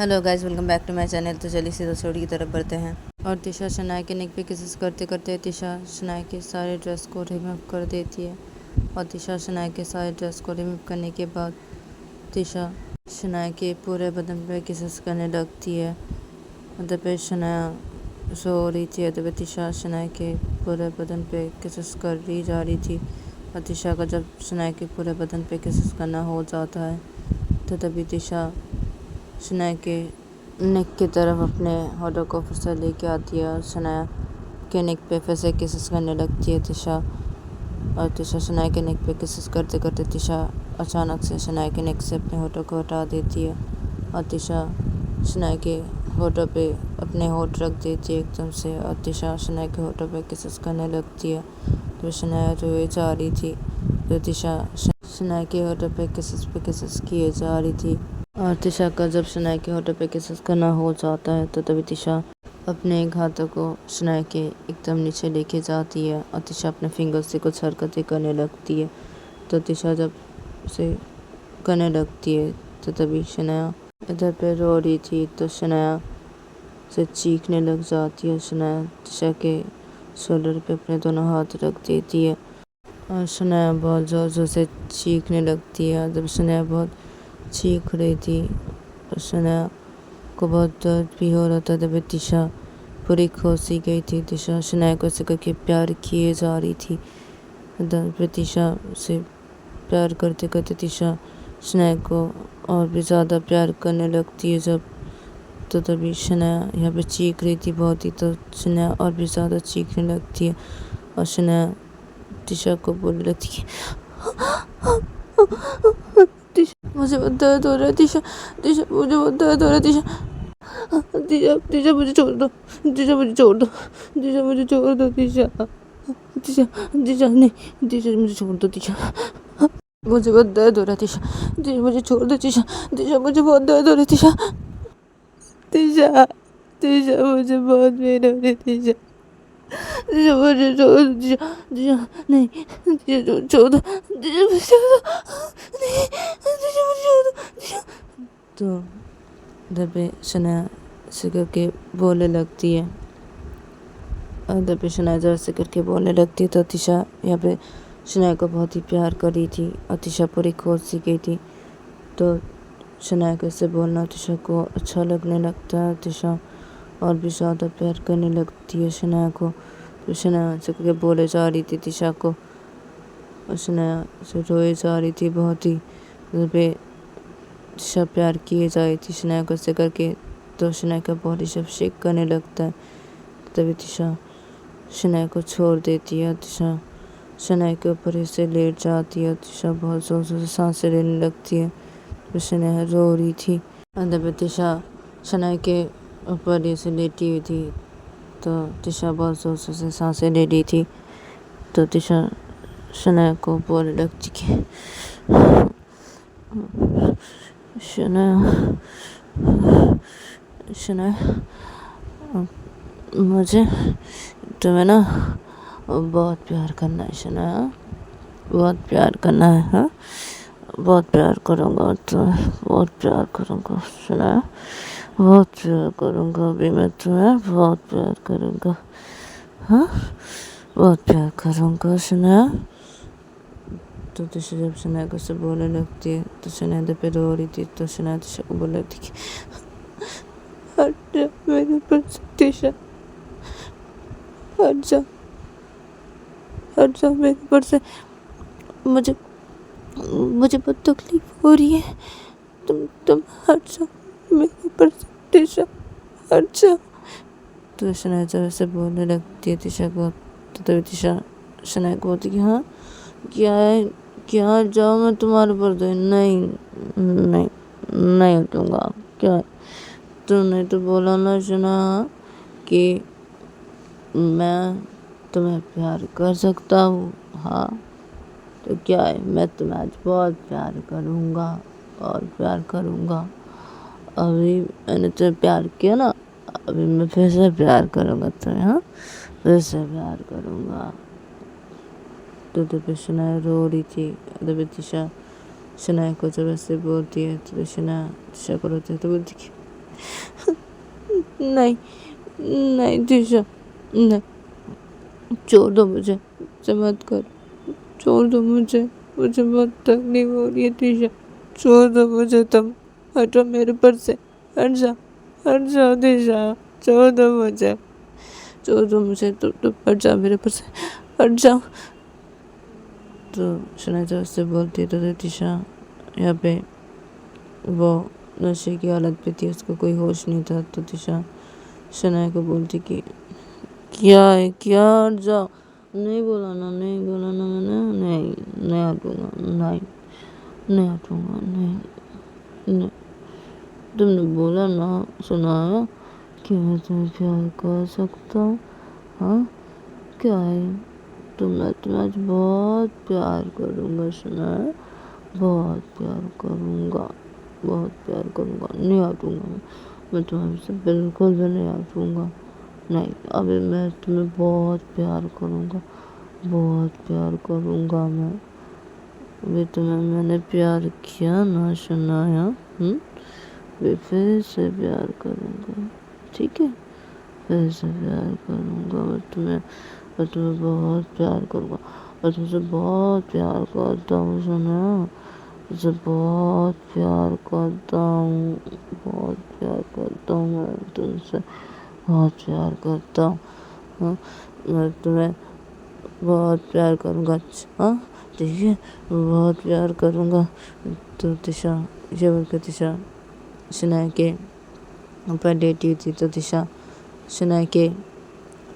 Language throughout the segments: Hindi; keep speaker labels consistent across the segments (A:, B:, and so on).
A: Hello guys, welcome back to my channel. तो चलिए सीधा स्टोरी की तरफ बढ़ते हैं। और तिशा शनाया के नेक पे किसेस करते करते तिशा शनाया के सारे ड्रेस को रिमूव कर देती है। और तिशा शनाया के सारे ड्रेस को रिमूव करने के बाद तिशा शनाया के पूरे बदन पे किसेस करने लगती है। मतलब पे शनाया सो रही थी, तो तिशा शनाया के पूरे बदन पे किसेस कर रही जा रही थी। और तिशा का जब शनाया के पूरे बदन पे किसेस करना हो जाता है तो तभी तिशा शनाया के नेक की तरफ अपने होठों को फिर से लेके आती है और शनाया के नेक पे फिर से किसेस करने लगती है तिशा। और तिशा शनाया के नेक पे किसेस करते करते तिशा अचानक से शनाया के नेक से अपने होठों को हटा देती है। और तिशा शनाया के होठों पे अपने होठ रख देती है एकदम से। और तिशा शनाया के होठों पे किसेस करने लगती है। तो शनाया रोए जा रही थी, तो तिशा शनाया के होठों पे किसेस किए जा रही थी। और तिशा का जब शनाया के होठों पे किसेस करना हो जाता है तो तभी तिशा अपने एक हाथों को शनाया के एकदम नीचे लेके जाती है। और तिशा अपने फिंगर से कुछ हरकतें करने लगती है। तो तिशा जब उसे करने लगती है तो तभी शनाया इधर पे रो रही थी, तो शनाया से चीखने लग जाती है। शनाया तिशा के शोल्डर पे अपने दोनों हाथ रख देती है और शनाया बहुत ज़ोर ज़ोर से चीखने लगती है। जब शनाया बहुत चीख रही थी और शनाया को बहुत दर्द भी हो रहा था, तभी तिशा पूरी खोसी गई थी। तिशा शनाया को ऐसे करके प्यार किए जा रही थी। फिर तिशा से प्यार करते करते तिशा शनाया को और भी ज़्यादा प्यार करने लगती है। जब तो तभी शनाया यहाँ पे चीख रही थी बहुत ही, तो शनाया और भी ज़्यादा चीखने लगती है। और शनाया तिशा को बोलने लगती है, मुझे बहुत दर्द हो रहा है तिशा, मुझे बहुत दर्द हो रहा है तिशा, तिशा मुझे छोड़ दो, तिशा मुझे छोड़ दो, तिशा मुझे छोड़ दो, तिशा तिशा तिशा नहीं, तिशा मुझे छोड़ दो, तिशा मुझे बहुत दर्द हो रहा है तिशा, तिशा मुझे छोड़ दो, तिशा तिशा मुझे बहुत दर्द हो रहा है तिशा, तिशा तिशा मुझे बहुत पेन हो रही है तिशा, तिशा मुझे छोड़ दो, तिशा तिशा नहीं, तिशा छोड़ दो, तिशा मुझे छोड़ दो, नहीं, तिशा मुझे छोड़ दो, तिशा। तो दबे शनाया से करके बोलने लगती है। और दबे शनाया जरा से करके बोलने लगती है, तो तिशा यहाँ पे शनाया को बहुत ही प्यार कर रही थी और तिशा पूरी खोज सी गई थी। तो शनाया को इससे बोलना तिशा को अच्छा लगने लगता है। तिशा और भी ज़्यादा प्यार करने लगती है शनाया को। तो शनाया से करके बोले जा रही थी तिशा को, और शनाया से रोए जा रही थी बहुत ही। दबे तिशा प्यार किए जा रही थी शनाया को ऐसे करके। तो शनाया का बॉडी जब शेक करने लगता है तभी तिशा शनाया को छोड़ देती है। तिशा शनाया के ऊपर ऐसे लेट जाती है। तिशा बहुत जोर जोर से सांसें लेने लगती है। तो शनाया रो रही थी और तभी तिशा शनाया के ऊपर ऐसे लेटी हुई थी। तो तिशा बहुत जोर जोर से सांसें ले रही थी। तो तिशा शनाया को बोलने लगती कि शनाया शनाया मुझे तुम्हें ना बहुत प्यार करना है शनाया, बहुत प्यार करना है। हाँ, बहुत प्यार करूँगा तुम्हें, बहुत प्यार करूँगा शनाया, बहुत प्यार करूँगा। अभी मैं तुम्हें बहुत प्यार करूँगा। हाँ, बहुत प्यार करूँगा शनाया। तो तिशा जब शनाया को से बोलने लगती है तो शनाया दबे रो रही थी। तो शनाया तिशा को बोल रही थी कि हट जा मेरे पर से तिशा, हट जा, हट जा मेरे पर से, मुझे मुझे बहुत तकलीफ हो रही है, तुम हट जा मेरे पर से तिशा, हट जा। तो शनाया जब ऐसे बोलने लगती है तिशा को, तो तभी तिशा शनाया को बोलती कि हाँ क्या है, क्या हट जाओ मैं तुम्हारे पर से, नहीं नहीं नहीं हटूँगा। क्या है, तुमने तो बोला ना शनाया कि मैं तुम्हें प्यार कर सकता हूँ। हाँ, तो क्या है, मैं तुम्हें आज बहुत प्यार करूँगा, बहुत प्यार करूँगा। अभी मैंने तुम्हें प्यार किया ना, अभी मैं फिर से प्यार करूँगा तुम्हें। हाँ, फिर से प्यार करूँगा। तो तभी शनाया रो रही थी। तभी तिशा शनाया को जब ऐसे बोलती है तो शनाया तिशा को रोते तो बोलती कि नहीं नहीं दिशा, नहीं, छोड़ दो मुझे, मत कर, छोड़ दो मुझे बहुत तकलीफ हो रही है दिशा, छोड़ दो मुझे, तुम हटो मेरे पर से, हट जाओ दिशा, छोड़ दो मुझे, तुम हट जाओ मेरे पर से, हट जाओ। तो शनाया जब उससे बोलती है तो दिशा यहाँ पे वो नशे की हालत पे थी, उसको कोई होश नहीं था। तो दिशा शनाया को बोलती कि क्या है, क्या, हट जाओ, नहीं बोला ना मैंने, नहीं हटूंगा, नहीं हटूंगा, नहीं, तुमने बोला ना सुनाया कि मैं तुम्हें प्यार कर सकता हूँ। हाँ, क्या है, मैं तुम्हें आज बहुत प्यार करूँगा सुनाया, बहुत प्यार करूँगा, नहीं हटूंगा मैं तुम्हारे से बिल्कुल भी नहीं हटूंगा, नहीं, अभी मैं तुम्हें बहुत प्यार करूँगा मैं, अभी तुम्हें मैंने प्यार किया ना शनाया, मैं फिर से प्यार करूँगा, ठीक है, फिर से प्यार करूँगा मैं तुम्हें बहुत प्यार करूँगा, और तुमसे बहुत प्यार करता हूँ शनाया, तुझसे बहुत प्यार करता हूँ, मैं तुमसे बहुत प्यार करता हूँ, मैं तुम्हें बहुत प्यार करूँगा, हाँ ठीक है, बहुत प्यार करूँगा। तो दिशा ये बोलकर दिशा शनाया के ऊपर लेटी हुई थी। तो दिशा शनाया के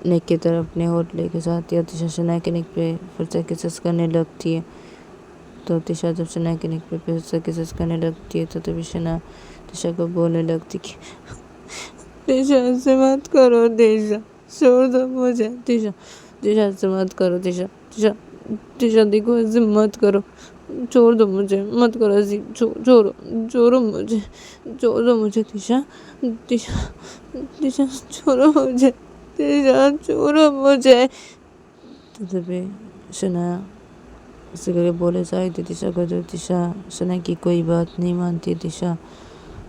A: नेक की तरफ अपने होठ लेके जाती है। दिशा शनाया के नेक पे फिर से किसेस करने लगती है। तो दिशा जब शनाया के नेक पे फिर से किसेस करने लगती है तो तभी शनाया दिशा को बोलने लगती कि दिशा ऐसे मत करो, दिशा छोड़ दो मुझे, दिशा ऐसे मत करो, दिशा देखो ऐसे मत करो, छोड़ दो मुझे, मत करो ऐसी, छोड़ो मुझे दिशा छोड़ो मुझे, छोड़ो मुझे। तो तभी शनाया उसे करके बोले जाए तो दिशा को, जो दिशा शनाया की कोई बात नहीं मानती। दिशा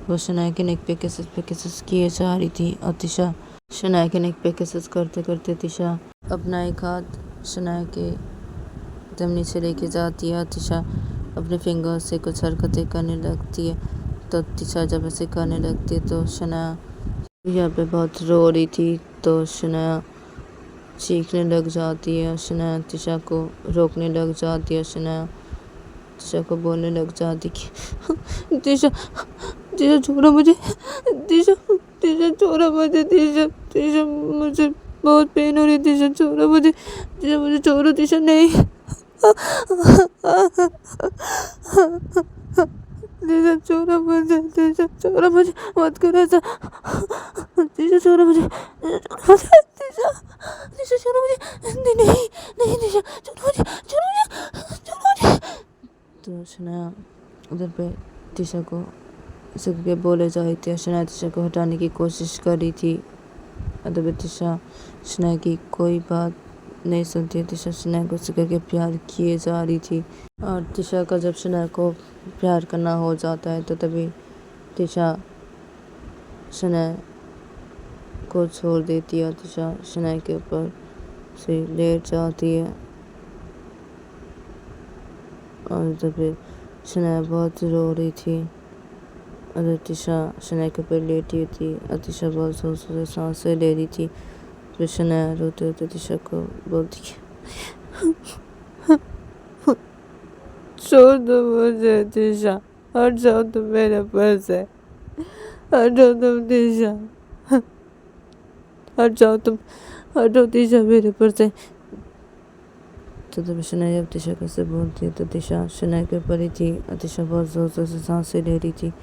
A: वो शनाया के नेक पे किसेस किए जा रही थी और दिशा शनाया के नेक पे किसेस करते करते दिशा अपना एक हाथ शनाया के एकदम नीचे लेके जाती है। दिशा अपने फिंगर से कुछ हरकतें करने लगती है। तो दिशा जब ऐसे करने लगती है तो शनाया यहाँ पे बहुत रो रही थी। तो शनाया चीखने लग जाती है। शनाया दिशा को रोकने लग जाती है। शनाया दिशा को बोलने लग जाती कि दिशा छोड़ो मुझे, दिशा छोड़ो मुझे, दिशा मुझे बहुत पेन हो रही है, दिशा छोड़ो मुझे, छोड़ो, दिशा नहीं, दिशा छोड़ो मुझे, मत करो ऐसा, दिशा छोड़ो मुझे, दिशा छोड़ो मुझे, नहीं दिशा छोड़ो मुझे। तो शनाया उधर पे दिशा को सबके बोले जा रही थी। शनाया दिशा को हटाने की कोशिश कर रही थी। अदब दिशा शनाया की कोई बात नहीं सुनती। दिशा शनाया को उसे करके प्यार किए जा रही थी। और दिशा का जब शनाया को प्यार करना हो जाता है तो तभी दिशा शनाया को छोड़ देती है। दिशा शनाया के ऊपर से लेट जाती है और तभी शनाया बहुत रो रही थी। और दिशा शनाया के ऊपर लेटी हुई थी और दिशा बहुत जोर से सांसें ले रही थी। फिर शनाया रोते रोते दिशा को बोलती छोड़ दो मुझे दिशा, हट जाओ तुम मेरे पर से, हटो तुम दिशा, हटो दिशा मेरे पर से। तो तब शनाया जब दिशा कैसे बोलती है तो दिशा शनाया के ऊपर ही थी और दिशा बहुत जोर से सांसें ले रही थी।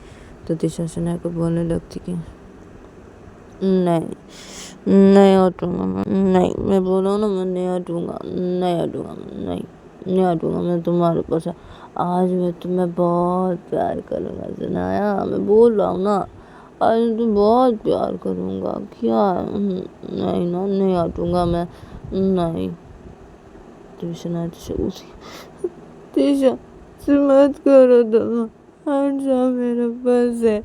A: तो दिशा शनाया को बोलने लगती कि नहीं हटूंगा नहीं, मैं बोला ना मैं नहीं हटूंगा, नहीं हटूंगा मैं तुम्हारे पास। आज मैं तुम्हें बहुत प्यार करूंगा शनाया, मैं बोल रहा हूँ ना, आज मैं तुम्हें बहुत प्यार करूंगा, क्या नहीं हटूंगा मैं, नहीं। तो शनाया दिशा से मत करो तुम, हट जाओ मेरे पास से,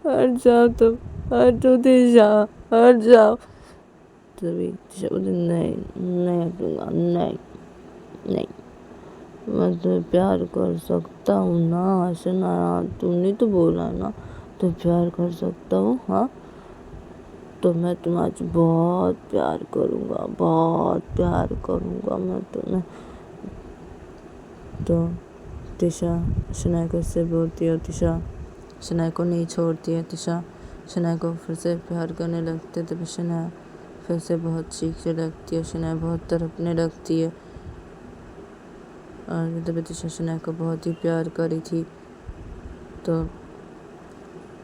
A: हट जाओ तुम, हटो दिशा, हट जाओ। तभी दिशा बोले नहीं, नहीं हटूंगा, नहीं नहीं, मैं तुम्हें प्यार कर सकता हूँ ना शनाया, तुमने तो बोला ना तो प्यार कर सकता हूँ। हाँ तो मैं तुम्हारे बहुत प्यार करूँगा, बहुत प्यार करूँगा मैं तुम्हें। तो दिशा शनाया को इससे बोलती है, दिशा शनाया को नहीं छोड़ती है। दिशा शनाया को फिर से प्यार करने लगती है। तभी शनाया फिर से बहुत चीखने लगती है, शनाया बहुत तड़पने लगती है। और तभी दिशा शनाया को बहुत ही प्यार करी थी। तो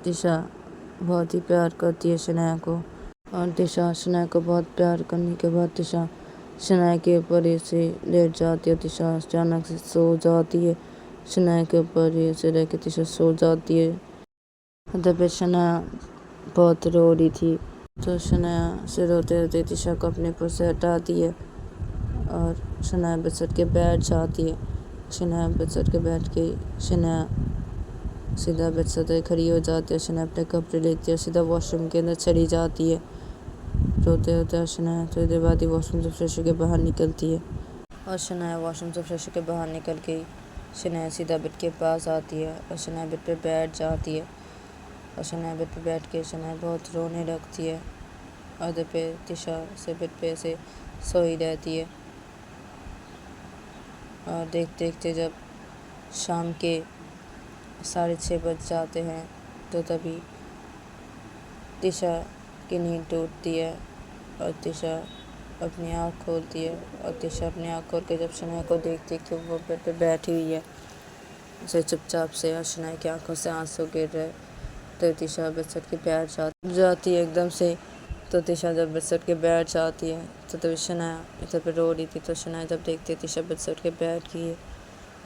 A: दिशा बहुत ही प्यार करती है शनाया को। और दिशा शनाया को बहुत प्यार करने के बाद दिशा शनाया के ऊपर ऐसे लेट जाती है। दिशा अचानक से सो जाती है, शनाया के ऊपर ऐसे रह के दिशा सो जाती है। तभी शनाया बहुत रो रही थी। तो शनाया से रोते रोते दिशा को अपने ऊपर से हटाती है और शनाया बिस्तर के बैठ जाती है। शनाया बिस्तर के बैठ के शनाया सीधा बिस्तर पे खड़ी हो जाती है। शनाया अपने कपड़े लेती है, सीधा वॉशरूम के अंदर चली जाती है। रोते रोते शनाया थोड़ी देर बाद ही वॉशरूम से फ्रेश होकर बाहर निकलती है। और शनाया वॉशरूम से फ्रेश होकर बाहर निकल के शनाया सीधा बेड के पास आती है और शनाया बेड पे बैठ जाती है। और शनाया बेड पे बैठ के शनाया बहुत रोने लगती है। और पे दिशा से बेड पे ऐसे सोई रहती है। और देखते देखते जब शाम के 6:30 बज जाते हैं तो तभी दिशा की नींद टूटती है और दिशा अपनी आँख खोलती है। और दिशा अपनी आँख खोल के जब शनाया को देखती है कि वो बेड पे बैठी हुई है उसे चुपचाप से, और शनाया की आंखों से आंसू गिर रहे, तो दिशा बिस्तर के बैठ जाती है एकदम से। तो दिशा जब बिस्तर के बैठ जाती है तो तभी शनाया इधर पे रो रही थी। तो शनाया जब देखती है दिशा बिस्तर के बैठ गई है,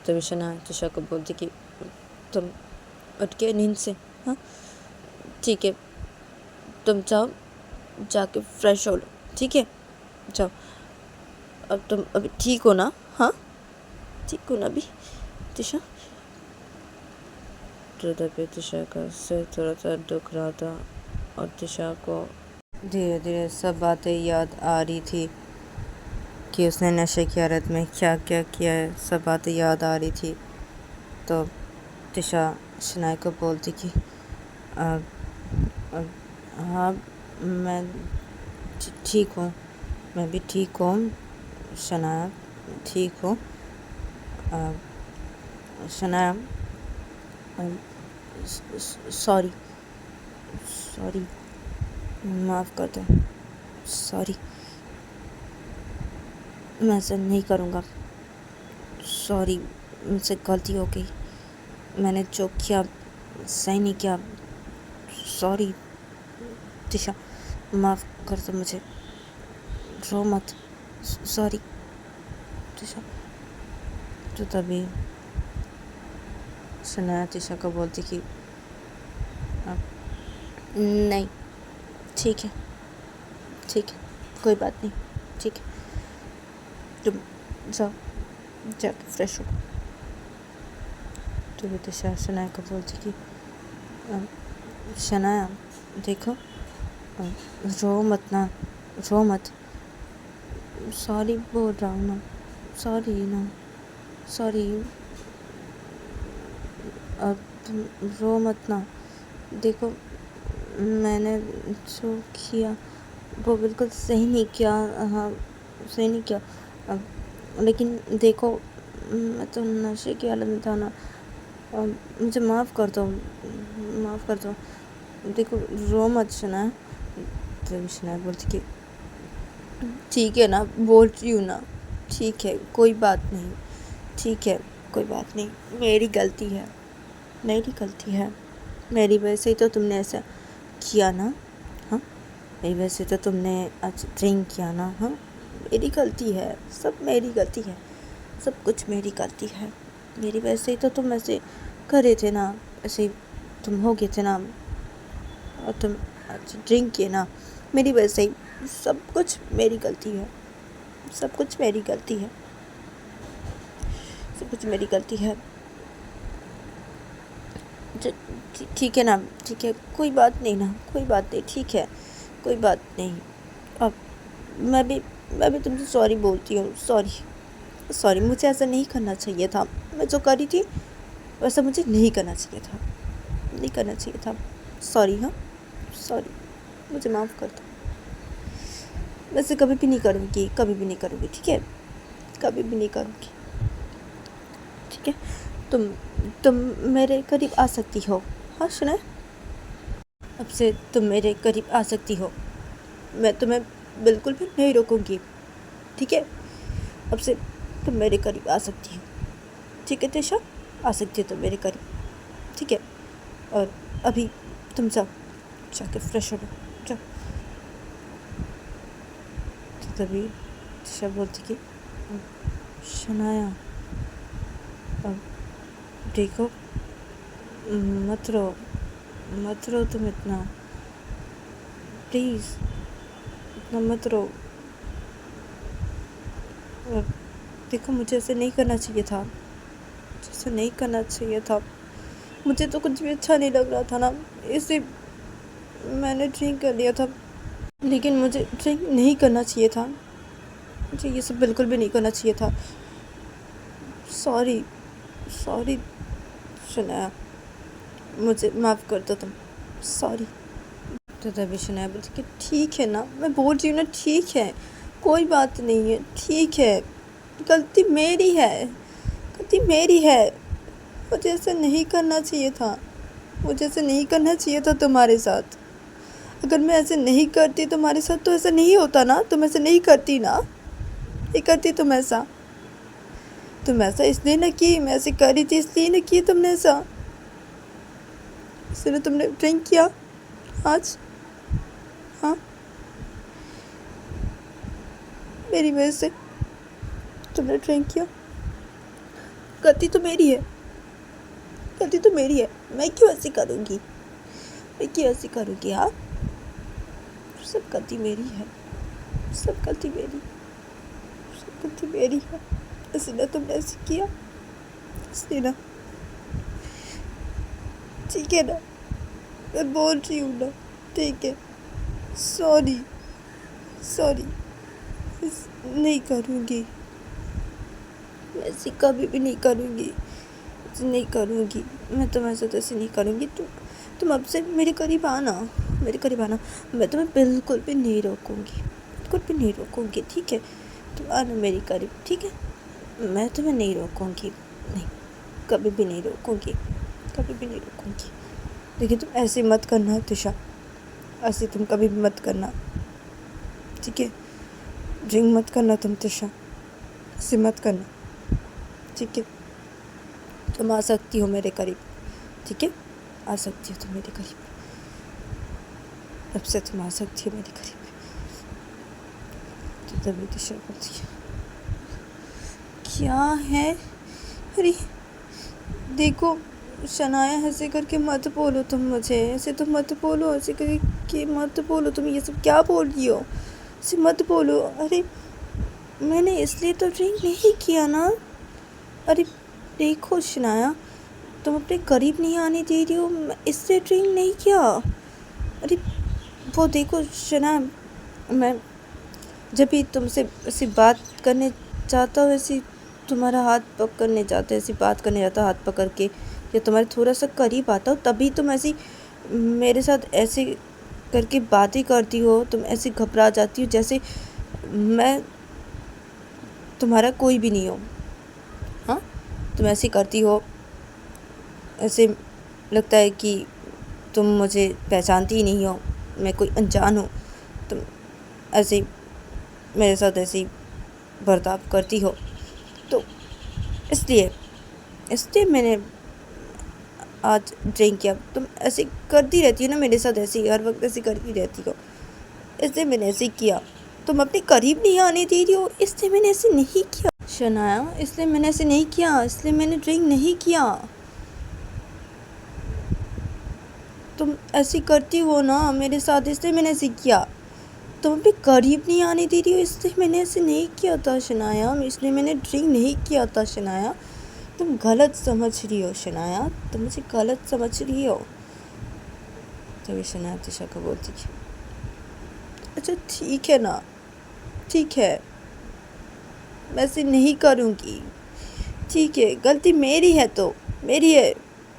A: तभी शनाया दिशा को बोलती कि तुम उठ के नींद से, हाँ ठीक है, तुम जाओ जाके फ्रेश हो लो, ठीक है जाओ, अब तुम अभी ठीक हो ना? हाँ ठीक हो ना अभी दिशा? तो तभी दिशा का सिर थोड़ा सा दुख रहा था और दिशा को धीरे धीरे सब बातें याद आ रही थी कि उसने नशे की हालत में क्या क्या किया है। सब बातें याद आ रही थी। तो दिशा शनाया को बोलती कि हाँ मैं ठीक हूँ, मैं भी ठीक हूँ शनाया, ठीक हूँ शनाया, सॉरी सॉरी माफ़ कर दो, सॉरी मैं ऐसा नहीं करूँगा, सॉरी मुझसे गलती हो गई, मैंने जो किया सही नहीं किया, सॉरी दिशा माफ़ कर दो मुझे, रो मत, सॉरी दिशा। तो तभी शनाया दिशा को बोलती कि नहीं ठीक है, ठीक है कोई बात नहीं, ठीक है तुम जाओ जाके फ्रेश हो। तो दिशा शनाया को बोलती कि शनाया देखो रो मत ना, रो मत, सॉरी बोल रहा हूँ ना, सॉरी ना, सॉरी, अब तुम रो मत ना, देखो मैंने जो किया वो बिल्कुल सही नहीं किया, हाँ सही नहीं किया, अब लेकिन देखो मैं तो नशे की हालत में था ना, मुझे माफ़ कर दो, माफ़ कर दो, देखो रो मत शनाया। तभी शनाया बोलती कि ठीक है ना, बोल रही हूँ ना, ठीक है कोई बात नहीं, ठीक है कोई बात नहीं, मेरी गलती है, मेरी गलती है, मेरी वजह से ही तो तुमने ऐसा किया ना, हाँ मेरी वजह से तो तुमने आज ड्रिंक किया ना, हाँ मेरी गलती है, सब मेरी गलती है, सब कुछ मेरी गलती है, मेरी वजह से ही तो तुम ऐसे कर रहे थे ना, ऐसे तुम हो गए थे ना, और तुम आज ड्रिंक किए ना, मेरी वजह से ही, सब कुछ मेरी गलती है, सब कुछ मेरी गलती है, सब कुछ मेरी गलती है, ठीक है ना, ठीक है, कोई बात नहीं ना, कोई बात नहीं, ठीक है, कोई बात नहीं। अब मैं भी मैं भी तुमसे सॉरी बोलती हूँ। सॉरी, सॉरी, मुझे ऐसा नहीं करना चाहिए था। मैं जो करी थी वैसा मुझे नहीं करना चाहिए था, नहीं करना चाहिए था। सॉरी, हाँ, सॉरी, मुझे माफ़ कर दो। वैसे कभी भी नहीं करूँगी, कभी भी नहीं करूँगी, ठीक है, कभी भी नहीं करूँगी, ठीक है। तुम मेरे करीब आ सकती हो, हाँ सुना, अब से तुम मेरे करीब आ सकती हो। मैं तुम्हें बिल्कुल भी नहीं रोकूंगी, ठीक है। अब से तुम मेरे करीब आ सकती हो, ठीक है तिशा, आ सकती हो तुम मेरे करीब, ठीक है। और अभी तुम जाओ, जाके फ्रेश हो जाओ। तो तभी तिशा बोलती कि शनाया, अब देखो, मत रो, मत रो तुम इतना, प्लीज़ इतना मत रो। और देखो, मुझे ऐसे नहीं करना चाहिए था, मुझे ऐसे नहीं करना चाहिए था। मुझे तो कुछ भी अच्छा नहीं लग रहा था ना, इसे मैंने ड्रिंक कर लिया था। लेकिन मुझे ड्रिंक नहीं करना चाहिए था, मुझे ये सब बिल्कुल भी नहीं करना चाहिए था। सॉरी, सॉरी शनाया, मुझे माफ़ कर दो तुम, सॉरी। तो तभी शनाया बोलती कि ठीक है ना, मैं बोल रही हूँ ना, ठीक है, कोई बात नहीं है, ठीक है, गलती मेरी है, गलती मेरी है। मुझे ऐसा नहीं करना चाहिए था, मुझे ऐसे नहीं करना चाहिए था तुम्हारे साथ। अगर मैं ऐसे नहीं करती तुम्हारे साथ तो ऐसा नहीं होता ना, तुम ऐसे नहीं करती ना, नहीं करती तुम ऐसा इसलिए ना की, मैं ऐसे करी थी इसलिए ना की तुमने ऐसा, इसलिए तुमने ड्रिंक किया आज, हाँ, मेरी वजह से तुमने ड्रिंक किया। गलती तो मेरी है, गलती तो मेरी है, मैं क्यों ऐसी करूँगी, मैं क्यों ऐसी करूँगी, हाँ, सब गलती मेरी है, सब गलती मेरी, सब गलती मेरी है, इसलिए तुमने ऐसे किया, इसलिए ना, ठीक है ना, मैं बोल रही हूँ ना, ठीक है, सॉरी, सॉरी, नहीं करूँगी, मैं ऐसी कभी भी नहीं करूँगी, नहीं करूँगी, मैं तुम्हारे साथ ऐसे नहीं करूँगी। तुम अब से मेरे करीब आना, मेरे करीब आना, मैं तुम्हें बिल्कुल भी नहीं रोकूँगी, बिल्कुल भी नहीं रोकूँगी, ठीक है। तुम आना मेरे करीब, ठीक है, मैं तुम्हें नहीं रोकूँगी, नहीं, कभी भी नहीं रोकूँगी, कभी भी नहीं रोकूँगी। लेकिन तुम ऐसे मत करना तिशा, ऐसे तुम कभी भी मत करना, ठीक है। ड्रिंक मत करना तुम तिशा, ऐसे मत करना, ठीक है। तुम आ सकती हो मेरे करीब, ठीक है, आ सकती हो तुम मेरे करीब, अब से तुम आ सकती हो मेरे करीब। तो तभी तिशा बोलती है क्या है, अरे देखो शनाया, ऐसे करके मत बोलो तुम मुझे, ऐसे तो मत बोलो, ऐसे करके मत बोलो, तुम ये सब क्या बोल रही हो, ऐसे मत बोलो। अरे मैंने इसलिए तो ड्रिंक नहीं किया ना, अरे देखो शनाया, तुम अपने करीब नहीं आने दे रही हो, इससे ड्रिंक नहीं किया। अरे वो देखो शनाया, मैं जब भी तुमसे ऐसी बात करने चाहता हूँ, ऐसी तुम्हारा हाथ पकड़ने जाता है, ऐसी बात करने जाता हाथ पकड़ के, या तुम्हारे थोड़ा सा करीब आता हो, तभी तुम ऐसी मेरे साथ ऐसे करके बातें करती हो, तुम ऐसे घबरा जाती हो जैसे मैं तुम्हारा कोई भी नहीं हो, हाँ, तुम ऐसे करती हो, ऐसे लगता है कि तुम मुझे पहचानती ही नहीं हो, मैं कोई अनजान हूँ, तुम ऐसे मेरे साथ ऐसे बर्ताव करती हो। तो इसलिए मैंने आज ड्रिंक किया। तुम ऐसे करती रहती हो ना मेरे साथ, ऐसे ही हर वक्त ऐसे करती रहती हो, इसलिए मैंने ऐसे किया। तुम अपने करीब नहीं आने दे रही हो, इसलिए मैंने ऐसे नहीं किया शनाया, इसलिए मैंने ऐसे नहीं किया, इसलिए मैंने ड्रिंक नहीं किया। तुम ऐसी करती हो ना मेरे साथ, इसलिए मैंने ऐसे किया। तुम अपने करीब नहीं आने दे रही हो, इसलिए मैंने ऐसे नहीं किया था शनाया, इसलिए मैंने ड्रिंक नहीं किया था शनाया। तुम गलत समझ रही हो शनाया, तुम मुझे गलत समझ रही हो, तभी शनाया तिशा को बोलती थी, अच्छा ठीक है ना, ठीक है, मैं ऐसे नहीं करूँगी, ठीक है, गलती मेरी है तो मेरी है,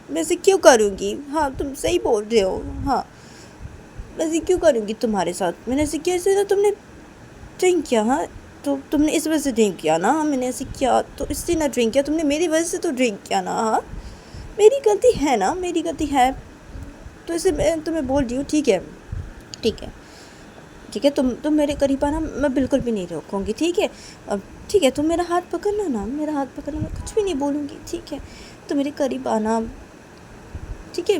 A: मैं ऐसे क्यों करूँगी, हाँ तुम सही बोल रहे हो, हाँ मैं ऐसे क्यों करूँगी तुम्हारे साथ, मैंने ऐसे किया, ऐसे ना तुमने ड्रिंक किया, हाँ तो तुमने इस वजह से ड्रिंक किया ना, हाँ मैंने ऐसे किया तो इससे ना ड्रिंक किया, तुमने मेरी वजह से तो ड्रिंक किया ना, हाँ मेरी गलती है ना, मेरी गलती है, तो इसे मैं तुम्हें बोल रही हूँ, ठीक है, ठीक है, ठीक है, तुम मेरे करीब आना, मैं बिल्कुल भी नहीं रोकूंगी, ठीक है, अब ठीक है, तुम मेरा हाथ पकड़ना ना, मेरा हाथ पकड़ना, मैं कुछ भी नहीं बोलूँगी, ठीक है, तो मेरे करीब आना, ठीक है,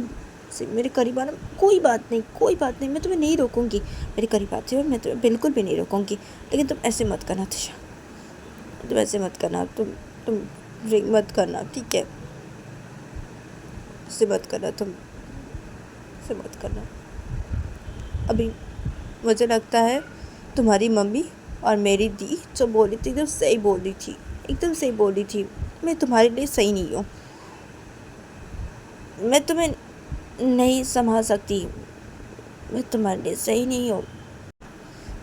A: मेरे करीब आना, कोई बात नहीं, कोई बात नहीं, मैं तुम्हें नहीं रोकूंगी, मेरे करीब आते हो, मैं तुम्हें बिल्कुल भी नहीं रोकूंगी, लेकिन तुम ऐसे मत करना तिशा, तुम ऐसे मत करना, तुम ड्रिंक मत करना, ठीक है, ऐसे मत करना, तुम ऐसे मत करना, अभी मुझे लगता है तुम्हारी मम्मी और मेरी दी जो बोली थी एकदम सही बोली थी, एकदम सही बोली थी, मैं तुम्हारे लिए सही नहीं हूँ, मैं तुम्हें नहीं संभाल सकती, मैं तुम्हारे लिए सही नहीं हूँ,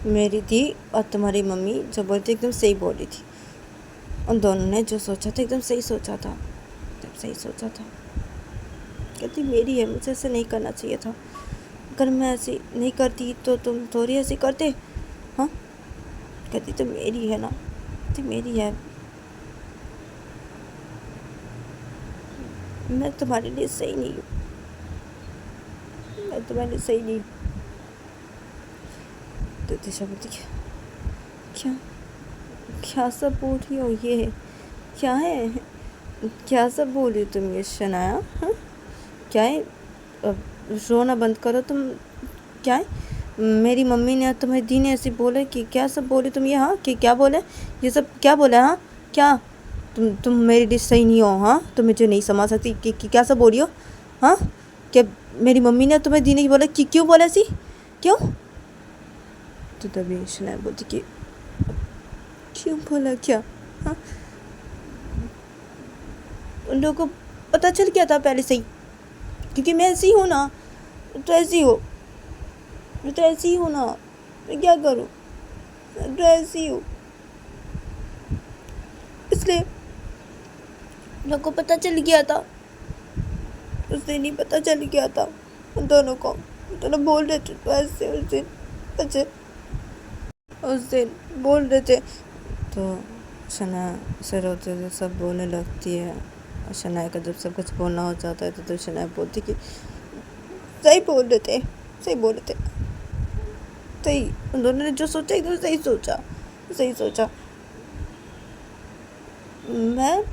A: मेरी दी और तुम्हारी मम्मी जो बोली थी एकदम सही बोली थी, उन दोनों ने जो सोचा था एकदम सही सोचा था, एकदम सही सोचा था, गलती मेरी है, मुझे ऐसे नहीं करना चाहिए था, अगर मैं ऐसी नहीं करती तो तुम थोड़ी ऐसी करते, हाँ गलती तो मेरी है ना, गलती मेरी है, मैं तुम्हारे लिए सही नहीं हूँ, मैं तुम्हारे लिए सही नहीं, तो दिशा बोलती क्या क्या सब बोल रही हो, ये क्या है, क्या सब बोल रही हो तुम ये शनाया, हाँ क्या है, रोना बंद करो तुम, क्या है, मेरी मम्मी ने और तुम्हारी दी ने ऐसे बोले कि क्या सब बोले तुम ये, हाँ कि क्या बोले, ये सब क्या बोले, हाँ क्या, तुम मेरे लिए सही नहीं हो, हाँ तुम मुझे नहीं समझ सकती कि क्या सब बोल रही हो, हाँ क्या मेरी मम्मी ने तुम्हारी दी ने बोला कि क्यों बोला सी, क्यों, तो तभी शनाया बोलती कि क्यों बोला क्या, हाँ उन लोगों को पता चल गया था पहले से ही, क्योंकि मैं ऐसी हूँ ना, तो ऐसी हो, मैं तो ऐसी हूँ ना, मैं क्या करूँ, मैं तो ऐसी हूँ, इसलिए लोगों को पता चल गया था, उस दिन ही पता चल गया था उन दोनों को, दोनों बोल रहे थे तो ऐसे उस दिन, अच्छा उस दिन बोल रहे थे, तो शना से रोते थे सब बोलने लगती है, और शनाया का जब सब कुछ बोलना हो जाता है तो शनाया बोलती कि सही बोल रहे थे, सही बोल रहे थे, सही, उन दोनों ने जो सोचा एकदम सही सोचा, सही सोचा, मैं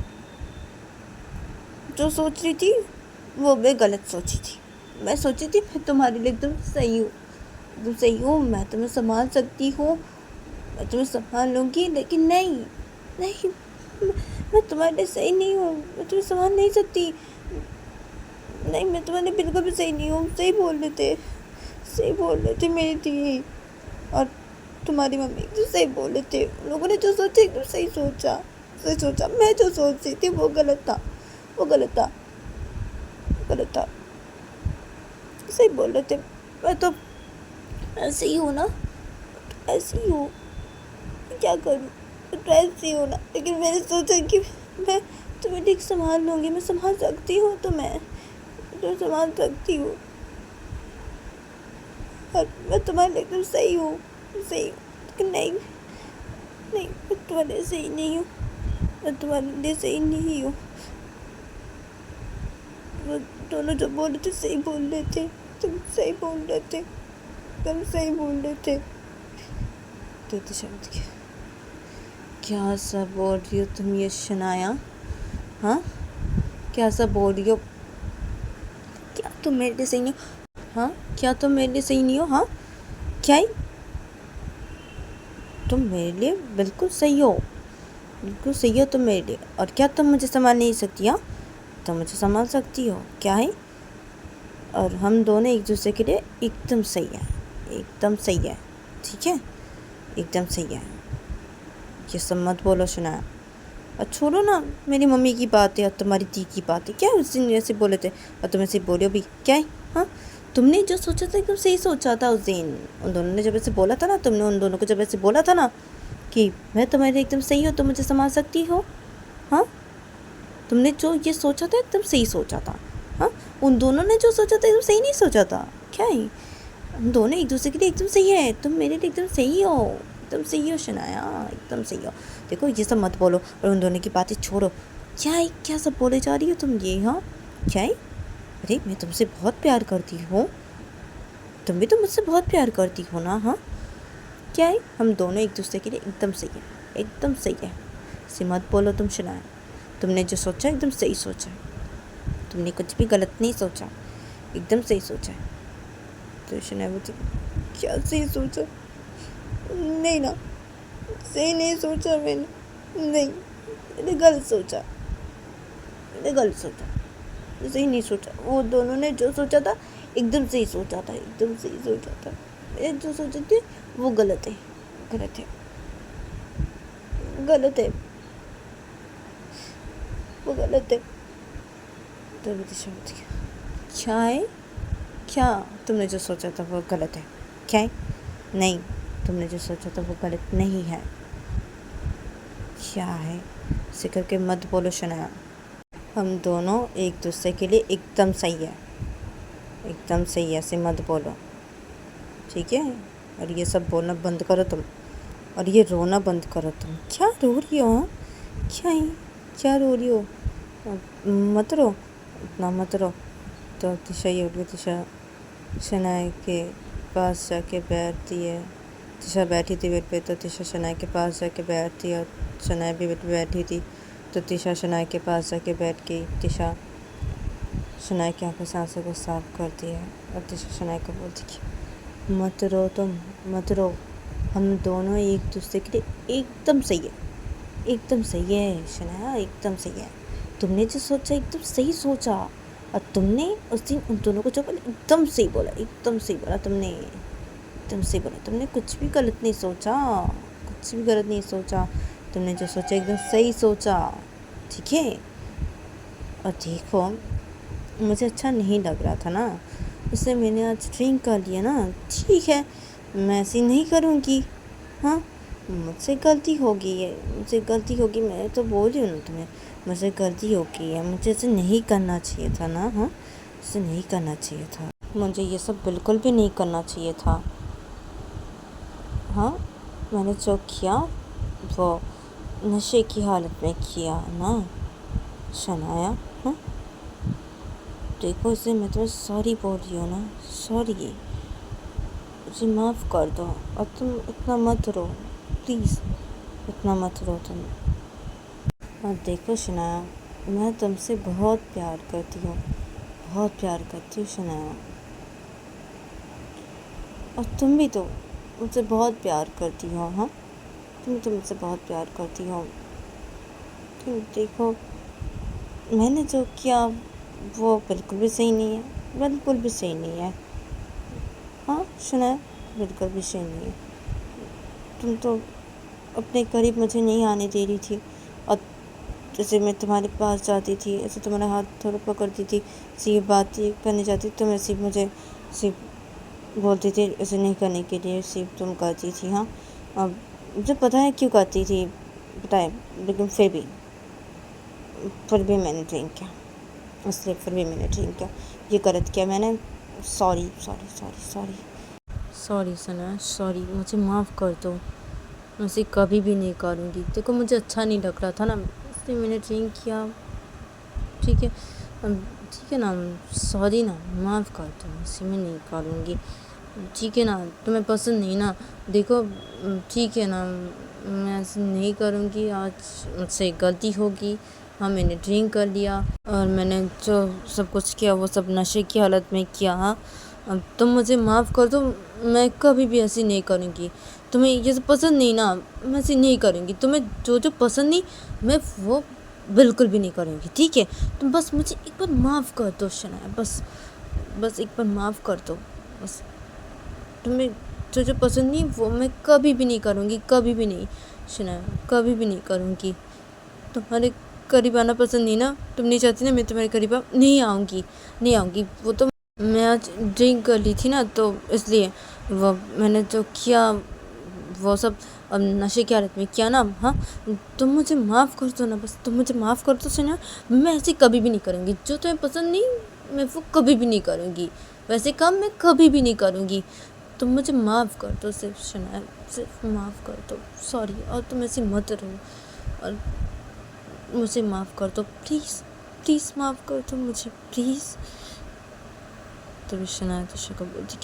A: जो सोच रही थी वो मैं गलत सोची थी, मैं सोची थी मैं तुम्हारे लिए एकदम सही हूँ, एकदम सही हूँ, मैं तुम्हें संभाल सकती हूँ, मैं तुम्हें संभाल लूँगी, लेकिन नहीं, नहीं मैं तुम्हारे लिए सही नहीं हूँ, मैं तुम्हें संभाल नहीं सकती, नहीं मैं तुम्हारे लिए बिल्कुल भी सही नहीं हूँ, सही बोल रहे थे, सही बोल रहे थे मेरी दी और तुम्हारी मम्मी तो सही बोल रहे थे, लोगों ने जो सोचा एकदम सही सोचा, सही सोचा, मैं जो सोच रही थी वो गलत था, वो गलत था, गलत था, सही बोल रहे थे, मैं तो ऐसे ही हूँ ना, ऐसी ही हूँ, क्या करूँ, मैं तो ऐसी हूँ ना, लेकिन मैंने सोचा कि मैं तुम्हें ठीक संभाल लूँगी, मैं संभाल सकती हूँ, तो मैं तो संभाल सकती हूँ, और मैं तुम्हारे लिए एकदम सही हूँ, सही हूँ, लेकिन नहीं, नहीं मैं तुम्हारे लिए सही नहीं हूँ, मैं तुम्हारे लिए सही नहीं हूँ, वो दोनों जो बोल रहे थे सही बोल रहे थे, तुम सही बोल रहे थे, तुम सही बोल रहे थे, तो शब्द क्या सब बोल रही हो तुम ये शनाया, हाँ क्या सब बोल रही हो, क्या तुम मेरे लिए सही नहीं हो, हाँ क्या तुम मेरे लिए सही नहीं हो, हाँ क्या है, तुम मेरे लिए बिल्कुल सही हो, बिल्कुल सही हो तुम मेरे लिए, और क्या तुम मुझे संभाल नहीं सकती, हाँ तुम मुझे संभाल सकती हो, क्या है, और हम दोनों एक दूसरे के लिए एकदम सही है, एकदम सही है, ठीक है, एकदम सही है, ये सब मत बोलो शनाया, और छोड़ो ना मेरी मम्मी की बात है और तुम्हारी दी की बात है, क्या उस दिन ऐसे बोले थे और तुम ऐसे बोलो भी, क्या है, हाँ तुमने जो सोचा था एकदम सही सोचा था उस दिन। उन दोनों ने जब ऐसे बोला था ना, तुमने उन दोनों को जब ऐसे बोला था ना कि मैं तुम्हारे एकदम सही हूँ, तुम मुझे संभाल सकती हो। हाँ, तुमने जो ये सोचा था एकदम सही सोचा था। हाँ, उन दोनों ने जो सोचा था एकदम सही नहीं सोचा था। क्या है, हम दोनों एक दूसरे के लिए एकदम सही है। तुम मेरे लिए एकदम सही हो, एकदम सही हो शनाया, एकदम सही हो। देखो ये सब मत बोलो और उन दोनों की बातें छोड़ो। क्या है, क्या सब बोले जा रही हो तुम ये? हाँ, क्या है? अरे मैं तुमसे बहुत प्यार करती हूँ, तुम भी तो मुझसे बहुत प्यार करती हो ना। हाँ, क्या है, हम दोनों एक दूसरे के लिए एकदम सही है, एकदम सही है। से मत बोलो तुम शनाया, तुमने जो सोचा एकदम सही सोचा है। तुमने कुछ भी गलत नहीं सोचा, एकदम सही सोचा है। तो शनाया बोलती, क्या सही सोचा? नहीं ना, सही नहीं सोचा मैंने, नहीं, मैंने गलत सोचा, मैंने गलत सोचा, सही नहीं सोचा। वो दोनों ने जो सोचा था एकदम सही सोचा था, एकदम सही सोचा था। मैंने जो सोचे थे वो गलत है, गलत है, गलत है, वो गलत है। तो क्या है, क्या तुमने जो सोचा था वो गलत है? क्या है? नहीं, तुमने जो सोचा था वो गलत नहीं है। क्या है, सिकर के मत बोलो शनाया, हम दोनों एक दूसरे के लिए एकदम सही है, एकदम सही है। ऐसे मत बोलो, ठीक है? और ये सब बोलना बंद करो तुम, और ये रोना बंद करो तुम। क्या रो रही हो? क्या है, क्या रो रही हो? मत रो, इतना मत रो। तो तिशा ये उठ गई, तिशा शनाया के पास जाके बैठती है। तिशा बैठी थी बेड पे, तो तिशा शनाया के पास जाके बैठती और शनाया भी बेड पे बैठी थी। तो तिशा शनाया के पास जाके बैठ गई। तिशा शनाया की आंखों से आंसू को साफ करती है और तिशा शनाया को बोलती कि मत रो तुम, मत रो, हम दोनों एक दूसरे के लिए एकदम सही है, एकदम सही है शनाया, एकदम सही है। तुमने जो सोचा एकदम सही सोचा, और तुमने उस दिन उन दोनों को जो बोला एकदम सही बोला, एकदम सही बोला तुमने, एकदम सही बोला। तुमने कुछ भी गलत नहीं सोचा, कुछ भी गलत नहीं सोचा। तुमने जो सोचा एकदम सही सोचा, ठीक है? और देखो, मुझे अच्छा नहीं लग रहा था ना, इसलिए मैंने आज ड्रिंक कर लिया ना। ठीक है, मैं ऐसी नहीं करूँगी। हाँ, मुझसे गलती हो गई है, मुझसे गलती होगी, मैं तो बोल रही हूँ ना तुम्हें, मुझसे गलती हो गई है। मुझे ऐसे नहीं करना चाहिए था ना। हाँ, ऐसे नहीं करना चाहिए था, मुझे ये सब बिल्कुल भी नहीं करना चाहिए था। हाँ, मैंने जो किया वो नशे की हालत में किया ना शनाया। हाँ, देखो, इसलिए मैं तुम्हें सॉरी बोल रही हूँ ना, सॉरी, मुझे माफ़ कर दो। और तुम इतना मत रो, प्लीज़, इतना मत रो तुम। और देखो शनाया, मैं तुमसे बहुत प्यार करती हूँ, बहुत प्यार करती हूँ शनाया, और तुम भी तो मुझसे बहुत प्यार करती हो। हाँ, तुम तो मुझसे बहुत प्यार करती हो। तुम देखो, मैंने जो किया वो बिल्कुल भी सही नहीं है, बिल्कुल भी सही नहीं है। हाँ शनाया, बिल्कुल भी सही नहीं है। तुम तो अपने करीब मुझे नहीं आने दे रही थी, और जैसे मैं तुम्हारे पास जाती थी, ऐसे तुम्हारा हाथ थोड़ा पकड़ती थी, ऐसे ये बात करने जाती थी, तुम ऐसे मुझे सिर्फ बोलती थी ऐसे नहीं करने के लिए, सिर्फ तुम करती थी। हाँ, अब मुझे पता है क्यों करती थी, पता है, लेकिन फिर भी मैंने ड्रिंक किया, इसलिए फिर भी मैंने ड्रिंक किया, ये गलत किया मैंने। Sorry, sorry, sorry, sorry, sorry Sana, sorry, मुझे माफ़ कर दो, मैं उसे कभी भी नहीं करूँगी। देखो, मुझे अच्छा नहीं लग रहा था ना, इसलिए मैंने ड्रिंक किया, ठीक है? ठीक है ना, सॉरी ना, माफ़ कर दो, इसे मैं नहीं करूँगी, ठीक है ना? तुम्हें पसंद नहीं ना, देखो, ठीक है ना, मैं ऐसे नहीं करूँगी, आज मुझसे गलती होगी। हाँ, मैंने ड्रिंक कर लिया और मैंने जो सब कुछ किया वो सब नशे की हालत में किया। हाँ, अब तुम मुझे माफ़ कर दो, मैं कभी भी ऐसी नहीं करूँगी। तुम्हें ये सब पसंद नहीं ना, मैं ऐसी नहीं करूँगी। तुम्हें जो जो पसंद नहीं, मैं वो बिल्कुल भी नहीं करूँगी, ठीक है? तुम बस मुझे एक बार माफ़ कर दो शनाया, बस एक बार माफ़ कर दो, बस। तुम्हें जो जो पसंद नहीं वो मैं कभी भी नहीं करूँगी, कभी भी नहीं शनाया, कभी भी नहीं करूँगी। तुम्हारे करीब आना पसंद नहीं ना, तुम नहीं चाहती ना मैं तुम्हारे करीब नहीं आऊँगी, नहीं आऊँगी, वो तो मैं आज ड्रिंक कर ली थी ना, तो इसलिए वो मैंने जो किया वो सब नशे की हालत में किया ना। हाँ, तुम मुझे माफ़ कर दो ना, बस तुम मुझे माफ़ कर दो सना। मैं ऐसे कभी भी नहीं करूँगी, जो तुम्हें पसंद नहीं मैं वो कभी भी नहीं करूँगी, वैसे काम मैं कभी भी नहीं करूँगी। तुम मुझे माफ़ कर दो, सिर्फ शनाया, सिर्फ माफ़ कर दो, सॉरी। और तुम ऐसे मत रहो और मुझे माफ़ कर दो, प्लीज़ प्लीज़ माफ़ कर दो मुझे, प्लीज़। तभी शनाया तिशा को बोलती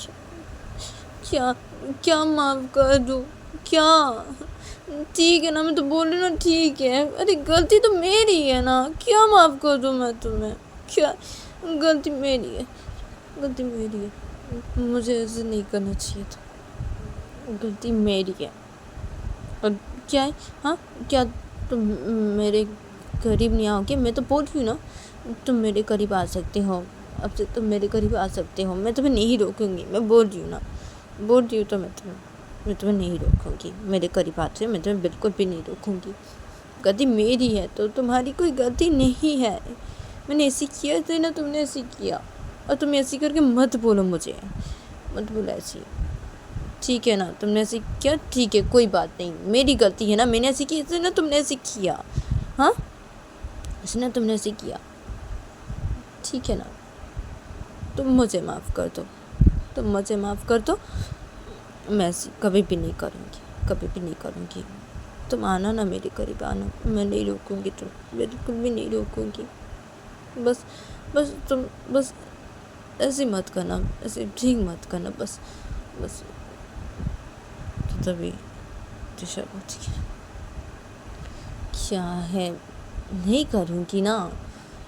A: क्या क्या माफ़ कर दो, क्या? ठीक है ना, मैं तो बोल रही ना, ठीक है। अरे गलती तो मेरी है ना, क्या माफ़ कर दूँ मैं तुम्हें? क्या गलती मेरी है, गलती मेरी है, मुझे ऐसे नहीं करना चाहिए था, गलती मेरी है। और क्या है? हाँ, क्या तुम मेरे करीब नहीं आओगे? मैं तो बोल रही हूँ ना, तुम मेरे करीब आ सकते हो, अब से तुम मेरे करीब आ सकते हो, मैं तुम्हें नहीं रोकूंगी, मैं बोल रही हूँ ना, बोल रही हूँ तो मैं तुम्हें नहीं रोकूंगी, मेरे करीब आते मैं तुम्हें बिल्कुल भी नहीं रोकूंगी। गलती मेरी है तो तुम्हारी कोई गलती नहीं है, मैंने ऐसी किया इसलिए ना तुमने ऐसी किया, और तुम ऐसी करके मत बोलो मुझे, मत बोलो ऐसी, ठीक है ना? तुमने ऐसे किया, ठीक है, कोई बात नहीं, मेरी गलती है ना, मैंने ऐसी की इसलिए ना तुमने ऐसे किया। हाँ, इसलिए तुमने ऐसे किया, ठीक है ना? तुम मुझे माफ़ कर दो, तुम मुझे माफ़ कर दो, मैं ऐसी कभी भी नहीं करूँगी, कभी भी नहीं करूँगी। तुम आना ना मेरे करीब, आना, मैं नहीं रोकूँगी, तुम बिल्कुल भी नहीं रोकूँगी। बस बस तुम बस ऐसे मत करना, ऐसे ड्रिंक मत करना, बस बस। तो तभी दिशा बोलती है क्या है, नहीं करूँगी ना,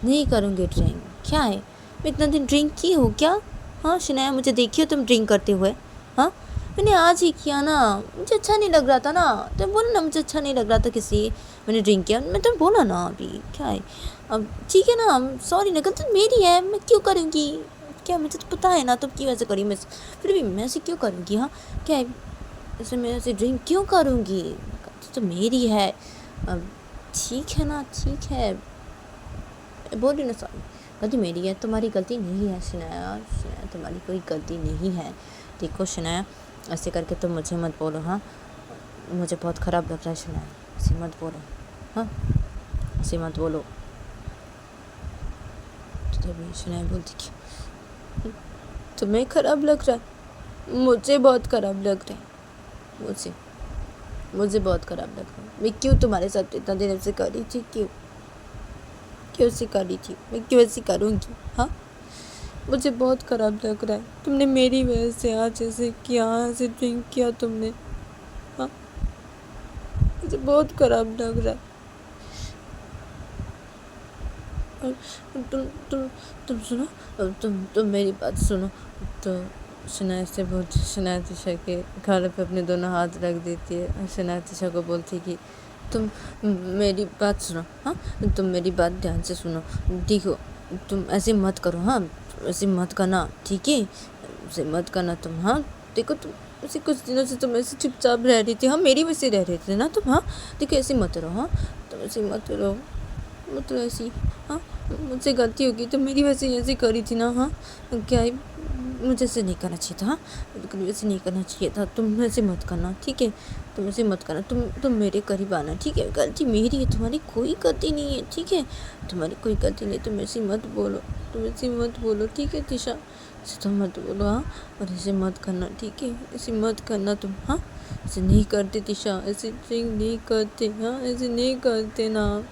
A: नहीं करूँगी ड्रिंक, क्या है, मैं इतना दिन ड्रिंक की हूँ क्या? हाँ शनाया, मुझे देखिए तुम ड्रिंक करते हुए। हाँ, मैंने आज ही किया ना, मुझे अच्छा नहीं लग रहा था ना, तो बोला ना मुझे अच्छा नहीं लग रहा था, किसी मैंने ड्रिंक किया, मैं तुम्हें बोला ना अभी, क्या है, अब ठीक है ना, सॉरी ना, गलती मेरी है, मैं क्यों करूँगी, क्या, मुझे तो पता है ना तुम क्यों ऐसे करी, मैं फिर भी मैं ऐसे क्यों करूँगी? हाँ, क्या है, ऐसे मैं ऐसे ड्रिंक क्यों करूँगी, गलती तो मेरी है, अब ठीक है ना, ठीक है, बोल रही ना, सॉरी, गलती मेरी है, तुम्हारी गलती नहीं है शनाया, शनाया तुम्हारी कोई गलती नहीं है। देखो शनाया, ऐसे करके तुम मुझे मत बोलो, हाँ, मुझे बहुत ख़राब लग रहा है शनाया, ऐसे मत बोलो, हाँ, ऐसे मत बोलो। तो तभी शनाया बोलती कि तुम्हें ख़राब लग रहा है, मुझे बहुत ख़राब लग रहा है, मुझे बहुत ख़राब लग रहा है, मैं क्यों तुम्हारे साथ इतना दिन ऐसे कर रही थी, क्यों ऐसे कर रही थी, मैं क्यों ऐसे करूँगी? हाँ, मुझे बहुत ख़राब लग रहा है, तुमने मेरी वजह से आज ऐसे किया, ऐसे ड्रिंक किया तुमने। हाँ, मुझे बहुत ख़राब लग रहा है। और तुम सुनो, तुम मेरी बात सुनो। तो शनाया से बोलती, शनाया तिशा के गाल पे अपने दोनों हाथ रख देती है और शनाया तिशा को बोलती कि तुम मेरी बात सुनो, हाँ, तुम मेरी बात ध्यान से सुनो, देखो तुम ऐसे मत करो, हाँ, ऐसे मत करना, ठीक है, ऐसे मत करना तुम। हाँ, देखो तुम ऐसे कुछ दिनों से तुम ऐसे चुपचाप रह रही थी, हाँ, मेरी वजह से रह रहे थे ना तुम। हाँ, देखो ऐसे मत रहो, हाँ, तुम ऐसे मत रहो, मत रहो ऐसी। हाँ, मुझसे गलती होगी तो मेरी वजह से ऐसे करी थी ना। हाँ, क्या है, मुझे ऐसे नहीं करना चाहिए था, हाँ, बिल्कुल वैसे नहीं करना चाहिए था, तुम ऐसे मत करना, ठीक है, तुम ऐसे मत करना, तुम मेरे करीब आना, ठीक है, गलती मेरी है, तुम्हारी कोई गलती नहीं है, ठीक है, तुम्हारी कोई गलती नहीं, तुम ऐसे मत बोलो, तुम ऐसे मत बोलो, ठीक है तिशा, ऐसे तो मत बोलो, हाँ, और ऐसे मत करना, ठीक है, ऐसे मत करना तुम। हाँ, ऐसे नहीं करते तिशा, ऐसे ड्रिंक नहीं करते, हाँ, ऐसे नहीं करते ना,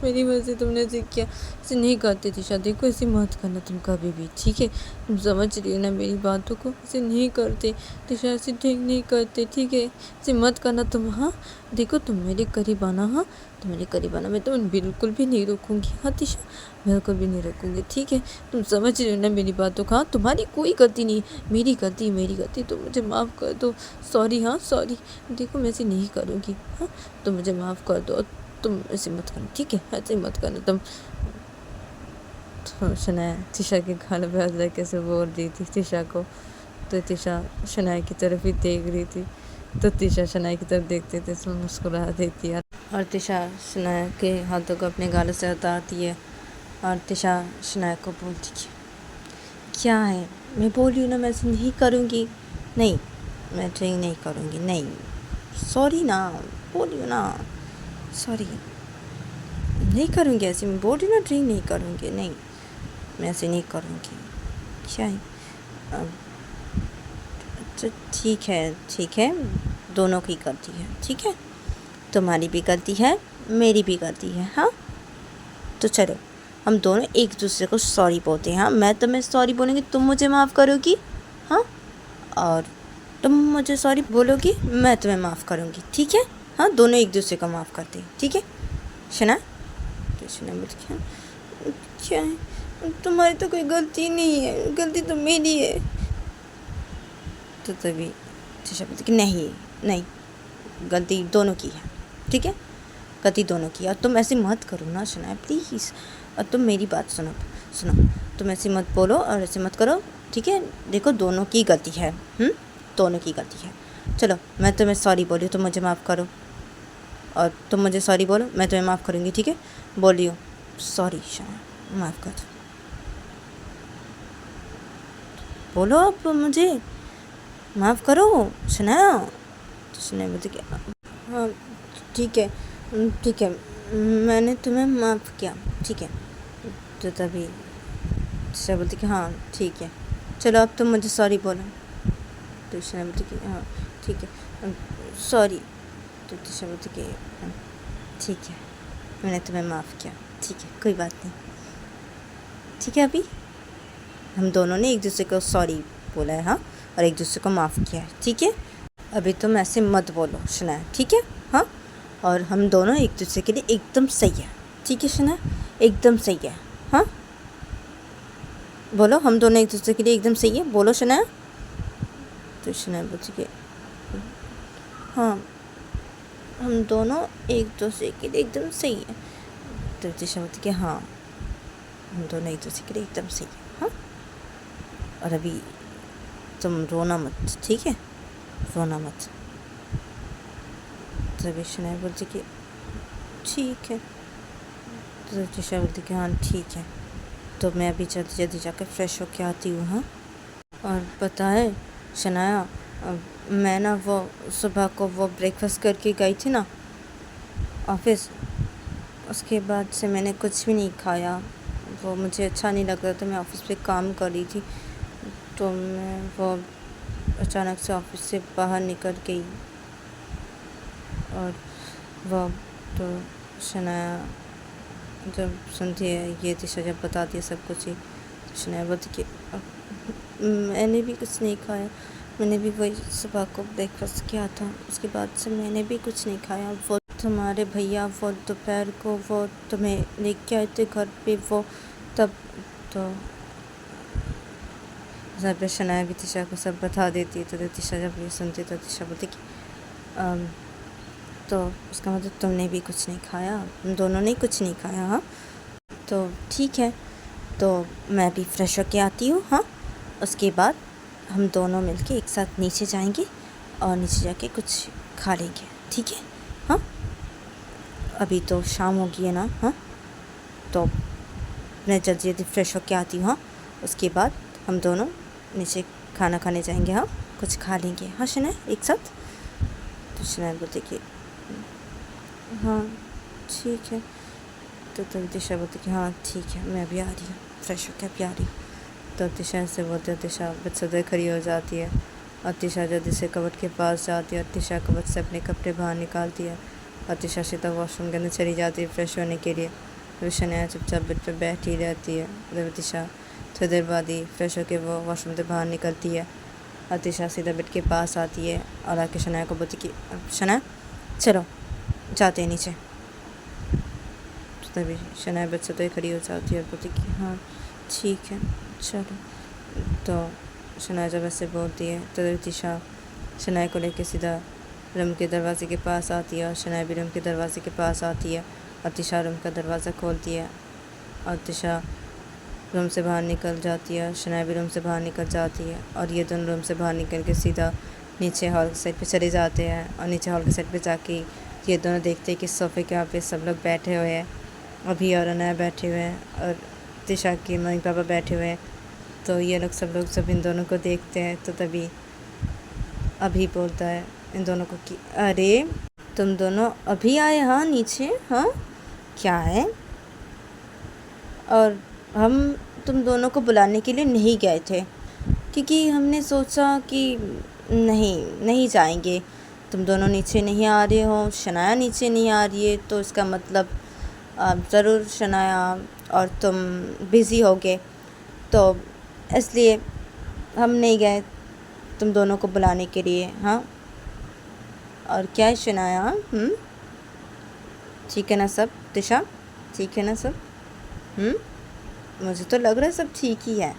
A: मेरी वजह से तुमने ऐसे किया, ऐसे नहीं करते तिशा, देखो ऐसे मत करना तुम कभी भी, ठीक है, तुम समझ रही हो ना मेरी बातों को, ऐसे नहीं करते तिशा, ऐसे ठीक नहीं करते, ठीक है, ऐसे मत करना तुम। हाँ, देखो तुम मेरे करीब आना, हाँ, तुम मेरे करीब आना, मैं तुम्हें बिल्कुल भी नहीं रोकूंगी, हाँ तिशा, बिल्कुल भी नहीं रोकूंगी, ठीक है, तुम समझ रही हो ना मेरी बातों का, हाँ, तुम्हारी कोई गलती नहीं, मेरी गलती, तुम मुझे माफ़ कर दो, सॉरी, हाँ सॉरी, देखो मैं ऐसे नहीं करूँगी, हाँ, तुम मुझे माफ़ कर दो, तुम ऐसे मत करना, ठीक है, ऐसे मत करना तुम। तो शनाया तिशा के गाल पे हाथ रख के से बोल रही थी तिशा को, तो तिशा शनाया की तरफ ही देख रही थी, तो तिशा शनाया की तरफ देखते थे तो मुस्कुरा देती है, और तिशा शनाया के हाथों को अपने गालों से हटाती है, और तिशा शनाया को बोलती है क्या है, मैं बोल रही हूँ ना, मैं ऐसे नहीं करूँगी। नहीं, मैं ड्रिंक नहीं करूँगी। नहीं, सॉरी ना, बोल रही हूँ ना, सॉरी, नहीं करूँगी ऐसे। मैं बोल रही हूँ ना, ड्रिंक नहीं करूँगी। नहीं, मैं ऐसे नहीं करूँगी। क्या है? तो ठीक है, दोनों की गलती है, ठीक है। तुम्हारी भी गलती है, मेरी भी गलती है। हाँ, तो चलो हम दोनों एक दूसरे को सॉरी बोलते हैं। हाँ, मैं तुम्हें सॉरी बोलूँगी, तुम मुझे माफ़ करोगी। हाँ, और तुम मुझे सॉरी बोलोगी, मैं तुम्हें माफ़ करूँगी, ठीक है। हाँ, दोनों एक दूसरे को माफ़ करते हैं, ठीक है। शना, तो शना बोलती है, क्या है, तुम्हारी तो कोई गलती नहीं है, गलती तो मेरी है। तो तभी शीशा बोलती कि नहीं, गलती दोनों की है, ठीक है, गलती दोनों की। और तुम ऐसे मत करो ना शनाया, प्लीज़। और तुम मेरी बात सुनो, तुम ऐसे मत बोलो और ऐसे मत करो, ठीक है। देखो, दोनों की गलती है, दोनों की गलती है। चलो, मैं तुम्हें सॉरी बोली, तुम मुझे माफ़ करो, और तुम मुझे सॉरी बोलो, मैं तुम्हें माफ़ करूँगी, ठीक है। बोल रही हूँ, सॉरी शनाया, माफ़ कर दो। बोलो अब मुझे माफ़ करो शनाया। तो शनाया बोलती कि हाँ ठीक है, मैंने तुम्हें माफ़ किया, ठीक है। तो तभी शीशा बोलती कि हाँ ठीक है, चलो अब तुम मुझे सॉरी बोलो। तो शीशा बोलती कि हाँ ठीक है, सॉरी। तो शीशा बोलती कि ठीक है, मैंने तुम्हें माफ़ किया, ठीक है, कोई बात नहीं, ठीक है। अभी हम दोनों ने एक दूसरे को सॉरी बोला है, हाँ, और एक दूसरे को माफ़ किया है, ठीक है। अभी तुम ऐसे मत बोलो शनाया, ठीक है। हाँ, और हम दोनों एक दूसरे के लिए एकदम सही है, ठीक है शनाया, एकदम सही है। हाँ, बोलो, हम दोनों एक दूसरे के लिए एकदम सही है, बोलो शनाया। तो शनाया बोलती कि हाँ, हम दोनों एक दूसरे के लिए एकदम सही है। तो दिशा बोलती कि हाँ, हम दोनों एक दूसरे के लिए एकदम सही है। हाँ, और अभी तुम रोना मत, ठीक है, रोना मत। तभी शनाया बोलती कि ठीक है। तो दिशा बोलती कि हाँ ठीक है, तो मैं अभी जल्दी जल्दी जाकर फ्रेश होके आती हूँ। हाँ, और पता है शनाया, मैं ना वो सुबह को वो ब्रेकफास्ट करके गई थी ना ऑफिस, उसके बाद से मैंने कुछ भी नहीं खाया। वो मुझे अच्छा नहीं लग रहा था, मैं ऑफिस पे काम कर रही थी, तो मैं वो अचानक से ऑफिस से बाहर निकल गई। और वो तो शनाया जब सुनती है ये, दिशा जब बताती है सब कुछ ही, तो शनाया बोलती कि मैंने भी कुछ नहीं खाया, मैंने भी वही सुबह को ब्रेकफास्ट किया था, उसके बाद से मैंने भी कुछ नहीं खाया। वो तुम्हारे भैया वो दोपहर को वो तुम्हें लेके आए थे घर पे, वो तब तो जब पे शनाया भी दिशा को सब बता देती है। तो दिशा जब ये सुनती तो दिशा बोलती कि तो उसका मतलब तुमने भी कुछ नहीं खाया, हम दोनों ने कुछ नहीं खाया। हाँ, तो ठीक है, तो मैं भी फ्रेश होके आती हूँ। हाँ, उसके बाद हम दोनों मिलके एक साथ नीचे जाएंगे और नीचे जाके कुछ खा लेंगे, ठीक है। हाँ, अभी तो शाम हो गई है ना। हाँ, तो मैं जल्दी जल्दी फ्रेश होके आती हूँ। हाँ, उसके बाद हम दोनों नीचे खाना खाने जाएंगे। हाँ, कुछ खा लेंगे। हाँ शनाया, एक साथ। तो शनाया बोलती कि हाँ ठीक है। तो तभी दिशा बोलती कि हाँ ठीक है, मैं अभी आ रही हूँ, फ्रेश होकर अभी आ रही हूँ। तो दिशा से बोलते दिशा बच्चे खड़ी हो जाती है, और दिशा जल्दी से कबट के पास जाती है, और दिशा कबट से अपने कपड़े बाहर निकालती है, और दिशा सीधा वॉशरूम के अंदर चली जाती है फ्रेश होने के लिए। तो शनाया चुपचाप बेड पर बैठी रहती है। तभी दिशा थोड़ी देर बाद ही फ्रेश होकर वो वॉशरूम से बाहर निकलती है, और दिशा सीधा बेड के पास आती है और आके शनाया को बोलती कि शनाया चलो जाते हैं नीचे। तो तभी शनाया बच्चे तो खड़ी हो जाती है और बोलती कि हाँ ठीक है चलो। तो शनाया जब ऐसे बोलती है तो दिशा शनाया को लेकर सीधा रूम के दरवाजे के पास आती है, और शनाया भी रूम के दरवाजे के पास आती है, और दिशा रूम का दरवाज़ा खोलती है, और दिशा रूम से बाहर निकल जाती है, शनाया भी रूम से बाहर निकल जाती है, और ये दोनों रूम से बाहर निकल के सीधा नीचे हॉल के साइड पे चले जाते हैं। और नीचे हॉल के साइड पे जाके ये दोनों देखते हैं कि सोफ़े के वहाँ पे सब लोग बैठे हुए हैं, अभी और अनया बैठे हुए हैं, और दिशा के मम्मी पापा बैठे हुए हैं, तो ये लोग सब इन दोनों को देखते हैं। तो तभी अभी बोलता है इन दोनों को कि अरे तुम दोनों अभी आए हाँ नीचे, हाँ क्या है? और हम तुम दोनों को बुलाने के लिए नहीं गए थे, क्योंकि हमने सोचा कि नहीं जाएंगे, तुम दोनों नीचे नहीं आ रहे हो, शनाया नीचे नहीं आ रही है, तो इसका मतलब ज़रूर शनाया और तुम बिज़ी हो गए, तो इसलिए हम नहीं गए तुम दोनों को बुलाने के लिए। हाँ और क्या है शनाया? ठीक है ना सब? दिशा ठीक है ना सब? मुझे तो लग रहा है सब ठीक ही है।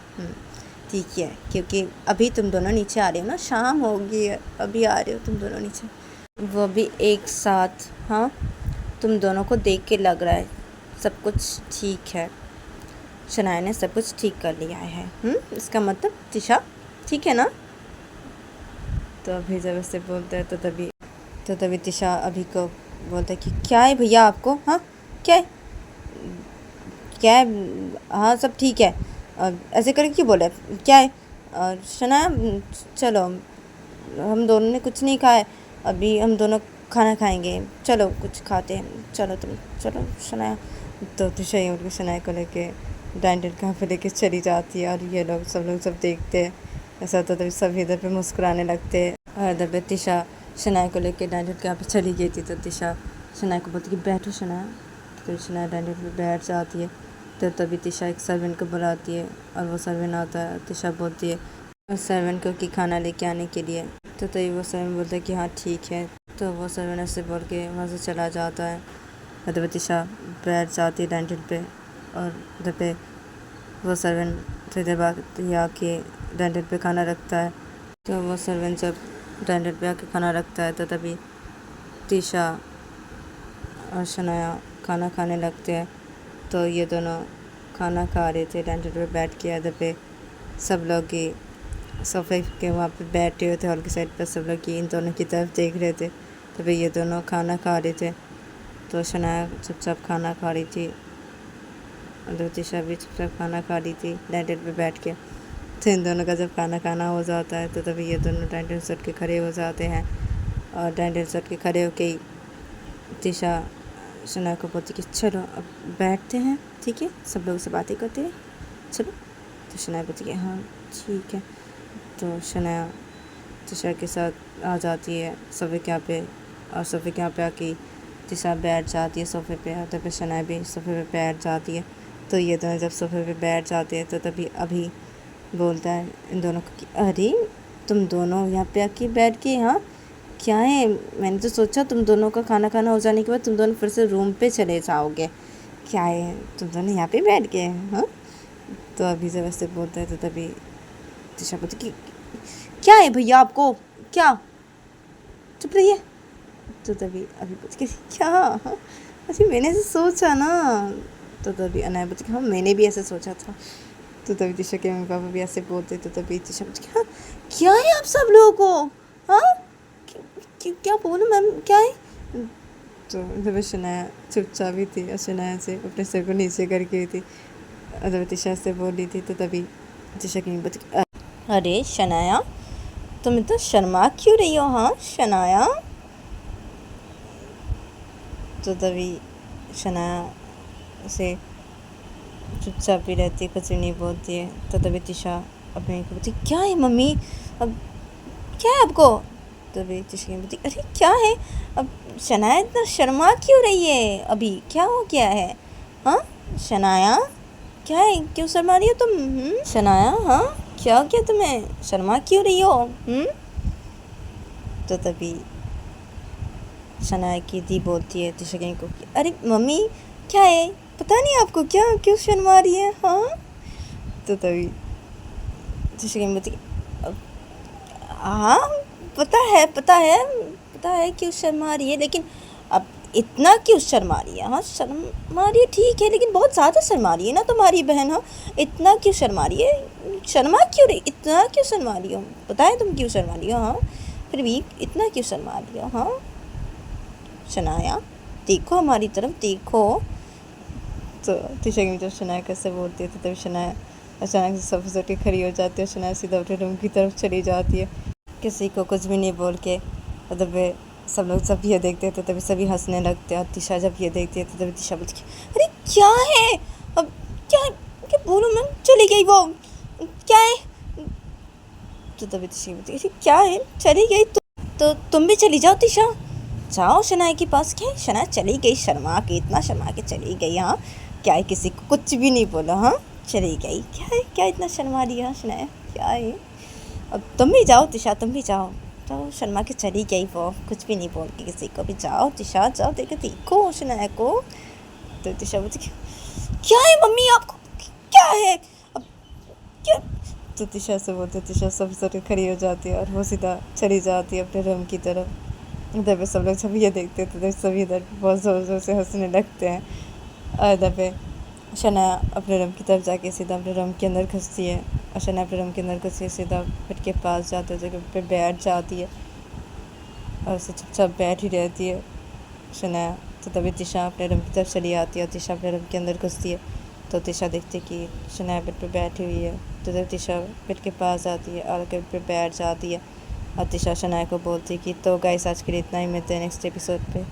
A: ठीक है, क्योंकि अभी तुम दोनों नीचे आ रहे हो ना, शाम हो गई है, अभी आ रहे हो तुम दोनों नीचे, वो भी एक साथ। हाँ तुम दोनों को देख के लग रहा है सब कुछ ठीक है, शनाया ने सब कुछ ठीक कर लिया है। इसका मतलब दिशा ठीक है ना? तो अभी जब ऐसे बोलते हैं तो तभी दिशा अभी को बोलता है कि क्या है भैया आपको? हाँ क्या है? हाँ सब ठीक है। ऐसे करके क्यों बोले? क्या है? और शनाया चलो, हम दोनों ने कुछ नहीं खाया, अभी हम दोनों खाना खाएंगे, चलो कुछ खाते हैं, चलो तुम चलो शनाया। तो दिशा ये उनके शनाया को लेके डाइनिंग टेबल पे लेके चली जाती है। और ये लोग सब देखते हैं ऐसा होता, तभी सब इधर पे मुस्कुराने लगते हैं। और इधर पे दिशा शनाया को लेके डाइनिंग टेबल पे चली गई थी। तो दिशा शनाया को बोलती कि बैठो शनाया। तो शनाया डाइनिंग टेबल पे बैठ जाती है। तो तभी दिशा एक सर्वेंट को बुलाती है और वो सर्वेंट आता है। दिशा बोलती है उस सर्वेंट को कि खाना लेके आने के लिए। तो तभी वो सर्वेंट बोलता है कि हाँ ठीक है। तो वो सर्वेंट ऐसे बोल के वहाँ से चला जाता है। और तभी दिशा बैठ जाती है डाइनिंग टेबल पे। और उधर पे वो सर्वेंट थोड़ी देर बाद आके डाइनिंग टेबल पे खाना रखता है। तो वो सर्वेंट जब डाइनिंग टेबल पे आके खाना रखता है तो तभी दिशा और शनाया खाना खाने लगते हैं। तो ये दोनों खाना खा रहे थे डाइनिंग टेबल पे बैठ के। इधर पे सब लोग ही सोफे के वहाँ पे बैठे हुए थे, हॉल की साइड पर सब लोग इन दोनों की तरफ देख रहे थे। तभी ये दोनों खाना खा रहे थे। तो शनाया चुपचाप खाना खा रही थी और दिशा भी चुपचाप खाना खा रही थी डाइनिंग टेबल पे बैठ के। तो इन दोनों का जब खाना खाना हो जाता है तो तभी ये दोनों डाइनिंग टेबल से उठ के खड़े हो जाते हैं। और डाइनिंग टेबल से उठ के खड़े होके ही दिशा शनाया को बोलती कि चलो अब बैठते हैं, ठीक है, सब लोग से बातें करते हैं, चलो। तो शनाया बोलती कि हाँ ठीक है। तो शनाया दिशा के साथ आ जाती है सोफे के यहाँ पे। और सोफे के यहाँ पे आके दिशा बैठ जाती है सोफे पे। और तभी शनाया भी सोफे पे बैठ जाती है। तो ये दोनों जब सोफे पे बैठ जाते हैं तो तभी अभी बोलता है इन दोनों को कि अरे तुम दोनों यहाँ पे आके बैठ के, हाँ क्या है? मैंने तो सोचा तुम दोनों का खाना खाना हो जाने के बाद तुम दोनों फिर से रूम पे चले जाओगे, क्या है तुम दोनों यहाँ पे बैठ गए? हाँ तो अभी जब ऐसे बोलता है तो तभी दिशा बोलती कि क्या है भैया आपको, क्या? चुप रहिए। तो तभी अभी बोलती कि क्या? हाँ अभी मैंने ऐसे सोचा ना। तो तभी अनाया बोलती कि हाँ मैंने भी ऐसे सोचा था। तो तभी दिशा के मम्मी पापा भी ऐसे बोलते। तो तभी दिशा बोलती हाँ क्या है आप सब लोगों को? हाँ क्या बोलो मैम, क्या है? तो जब शनाया चुपचाप ही थी और शनाया से अपने सर को नीचे करके थी और जब दिशा से बोल रही थी तो तभी दिशा की बोलती अरे शनाया तुम इतना शर्मा क्यों रही हो? हाँ शनाया। तो तभी शनाया से चुपचाप ही रहती है, कुछ भी नहीं बोलती है। तो तभी दिशा अपने को बोलती क्या है मम्मी, अब क्या है आपको? तभी दिशा बोलती अरे क्या है? अब शनाया इतना शर्मा क्यों रही है? अभी क्या हो गया है? हाँ शनाया क्या है, क्यों शर्मा रही हो तुम? शनाया हाँ क्या हो गया तुम्हें, शर्मा क्यों रही हो? तो तभी शनाया की दी बोलती है दिशा को कि अरे मम्मी क्या है, पता नहीं आपको क्या, क्यों शर्मा रही है? हाँ तो तभी दिशा बोलती हाँ पता है क्यों शर्मा रही है, लेकिन अब इतना क्यों शर्मा रही है? हाँ शर्मा रही है ठीक है, लेकिन बहुत ज़्यादा शर्मा रही है ना तुम्हारी बहन। हाँ इतना क्यों शर्मा रही है, शर्मा क्यों रही, इतना क्यों शर्मा रही हो? पता है तुम क्यों शर्मा रही हो? हाँ फिर भी इतना क्यों शर्मा रही हो? हाँ शनाया देखो हमारी तरफ देखो। तो दिशा की तरफ शनाया कैसे बोलती है तो तभी शनाया अचानक से सब सोच के खड़ी हो जाती है। शनाया सीधा अपने रूम की तरफ चली जाती है, किसी को कुछ भी नहीं बोल के। तब सब लोग जब ये देखते हैं तो तभी सभी हंसने लगते हैं। और तिशा जब ये देखती है तो तभी तिशा बोलती है, अरे क्या है, अब क्या क्या बोलूँ मैं, चली गई वो, क्या है। तो तभी तिशा बोलती है, अरे क्या है, चली गई तो तुम भी चली जाओ तिशा, जाओ शनाया के पास। क्या है, शनाया चली गई, शर्मा के, इतना शर्मा के चली गई। हाँ क्या है, किसी को कुछ भी नहीं बोला, हाँ चली गई, क्या है, क्या इतना शर्मा रही है शनाया, क्या है। अब तुम भी जाओ तिशा, तुम भी जाओ। तो शर्मा के चली गई वो, कुछ भी नहीं बोल के किसी को भी। जाओ तिशा जाओ, देखो शनाया को। तो तिशा बोलती, क्या है मम्मी आपको, क्या है अब, क्या। तो तिशा से बोलते, तिशा सब सर खड़ी हो जाती है और वो सीधा चली जाती है अपने रूम की तरफ। इधर पे सब लोग जब ये देखते हैं तो सभी इधर बहुत ज़ोर ज़ोर से हंसने लगते हैं। और इधर पे शनाया अपने रूम की तरफ जाके सीधा अपने रूम के अंदर घुसती है। और शनाया अपने रूम के अंदर घुसती है, सीधा बेड के पास जाते है, जगह पे बैठ जाती है और उसे चुपचाप बैठ ही रहती है शनाया। तो तभी तिशा अपने रूम की तरफ चली आती है और तिशा अपने रूम के अंदर घुसती है। तो तिशा देखती है कि शनाया बेड पे बैठी हुई है। तो तभी तिशा बेड के पास आती है और बेड पे बैठ जाती है। और तिशा शनाया को बोलती है कि तो गाइस आज के लिए इतना ही, मिलते हैं नेक्स्ट एपिसोड पे।